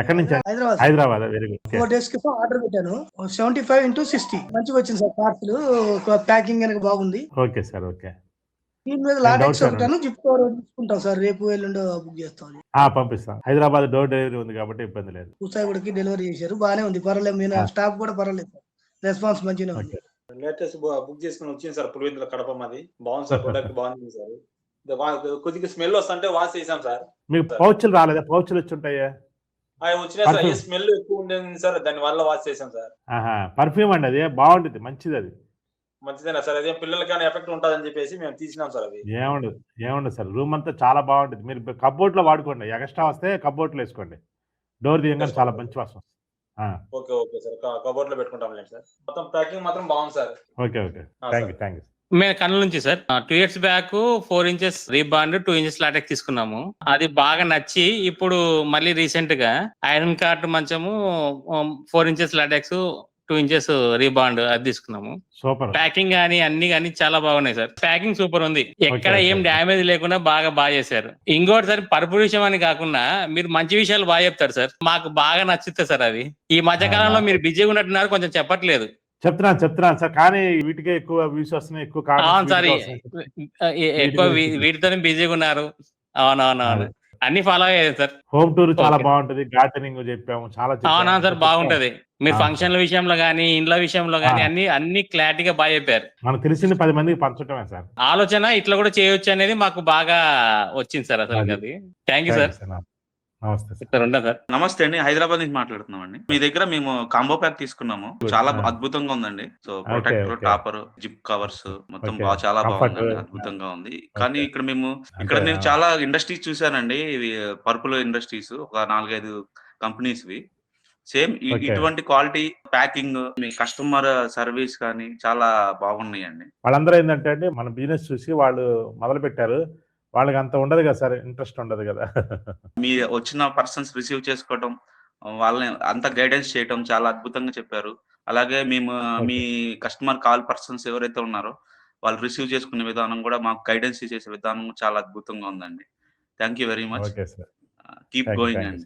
ఎక్కడి నుంచి? Hyderabad. Hyderabad. Very good. 4 days క్రితం ఆర్డర్ పెట్టాను. 75x60 మంచిగా వచ్చింది సార్. పార్సల్ ప్యాకింగ్ కనుక బాగుంది. Okay sir. ఓకే. దీని మీద లాటెక్స్ ఒకటాను, జిప్ కవర్ తీసుకుంటాం సార్. రేపు ఎల్లుండో బుక్ చేస్తాం. పంపిస్తాం. హైదరాబాద్ డోర్ డెలివరీ ఉంది కాబట్టి ఇబ్బంది లేదు. కూసాయిగూడకి డెలివరీ చేశారు, బాగానే ఉంది, పర్వాలేదు. నేను స్టాఫ్ కూడా పర్వాలేదు సార్, రెస్పాన్స్ మంచిగానే ఉంది. లేటెస్ట్ బుక్ చేసుకుని వచ్చింది సార్. పులివెందుల కడప మాది. బాగుంది సార్, ప్రొడక్ట్ బాగుంది సార్. కొద్దిగా స్మెల్ వస్తుంటే వాష్ చేసాం సార్. మీకు పౌచ్లు రాలేదా? పౌచ్లు వచ్చి ఉంటాయా? అవి వచ్చినాయి సార్. స్మెల్ ఎక్కువ ఉండేది సార్, దాని వల్ల వాష్ చేసాం సార్. పర్ఫ్యూమ్ అండి, అది బాగుంటుంది, మంచిది. అది మంచిదేనా సార్? అదే పిల్లలకి ఎఫెక్ట్ ఉంటుందని చెప్పేసి మేము తీసినాం సార్. అది ఏముండదు సార్, రూమ్ అంతా చాలా బాగుంటుంది. మీరు కబోర్డ్ లో వాడుకోండి, ఎక్స్ట్రా వస్తే కబోర్డ్ లో వేసుకోండి. డోర్ తీయగానే చాలా మంచి వాసన. ఓకే ఓకే సార్, కబోర్డ్ లో పెట్టుకుంటాం సార్. మొత్తం ప్యాకింగ్ మాత్రం బాగుంది sir. Okay okay, thank you. మేము కన్నుల నుంచి sir 2 years back 4 inches రీబాండ్ 2 inches LaTeX తీసుకున్నాము. అది బాగా నచ్చి ఇప్పుడు మళ్ళీ రీసెంట్ గా ఐరన్ కార్ట్ మంచము 4 inches లాటెక్స్ 2 inches రీబాండ్ అది తీసుకున్నాము. సూపర్. ప్యాకింగ్ గానీ అన్ని కానీ చాలా బాగున్నాయి సార్. ప్యాకింగ్ సూపర్ ఉంది, ఎక్కడ ఏం డ్యామేజ్ లేకుండా బాగా చేశారు. ఇంకోటి సార్, పరుపు విషయం అని కాకుండా మీరు మంచి విషయాలు బాగా చెప్తారు సార్. మాకు బాగా నచ్చుతుంది సార్. అది ఈ మధ్య కాలంలో మీరు బిజీగా ఉన్నట్టున్నారు, కొంచెం చెప్పట్లేదు. చెప్తున్నాను సార్, కానీ వీటికే ఎక్కువ వ్యూస్ వస్తున్నాయి, ఎక్కువ ఎక్కువ వీటితోనే బిజీగా ఉన్నారు. అవునవునవును, అన్ని ఫాలో అయ్యాయి సార్. హోమ్ టూర్ చాలా బాగుంటది, గార్డెనింగ్ చెప్పాము, చాలా. అవునా సార్, బాగుంటది. మీరు ఫంక్షన్ల విషయంలో గానీ, ఇండ్ల విషయంలో గానీ అన్ని క్లారిటీగా బాగా చెప్పారు. మనకు తెలిసింది 10 మందికి పంచటమే సార్. ఆలోచన ఇట్లా కూడా చేయొచ్చు అనేది మాకు బాగా వచ్చింది సార్. అసలు అది థ్యాంక్ యూ సార్. నమస్తే అండి, హైదరాబాద్ నుంచి మాట్లాడుతున్నాం అండి. మీ దగ్గర మేము కాంబో ప్యాక్ తీసుకున్నాము, చాలా అద్భుతంగా ఉందండి. So protector, topper, zip covers మొత్తం చాలా బాగుందండి, అద్భుతంగా ఉంది. కానీ నేను చాలా ఇండస్ట్రీస్ చూసానండి, పర్పుల్ ఇండస్ట్రీస్, ఒక 4-5 కంపెనీస్ వి. సేమ్ ఇటువంటి క్వాలిటీ ప్యాకింగ్, మీ కస్టమర్ సర్వీస్ కానీ చాలా బాగున్నాయండి. వాళ్ళందరూ ఏంటంటే అండి, మన బిజినెస్ చూసి వాళ్ళు మొదలు పెట్టారు, వాళ్ళకి అంత ఉండదు కదా సార్, ఇంట్రెస్ట్ ఉండదు కదా. మీ వచ్చిన పర్సన్స్ రిసీవ్ చేసుకోవడం, వాళ్ళని అంత గైడెన్స్ చేయడం చాలా అద్భుతంగా చెప్పారు. అలాగే మేము మీ కస్టమర్ కాల్ పర్సన్స్ ఎవరైతే ఉన్నారో వాళ్ళు రిసీవ్ చేసుకునే విధానం కూడా, మాకు గైడెన్స్ చేసే విధానం చాలా అద్భుతంగా ఉందండి. Thank you very much. Okay sir, keep going అండి.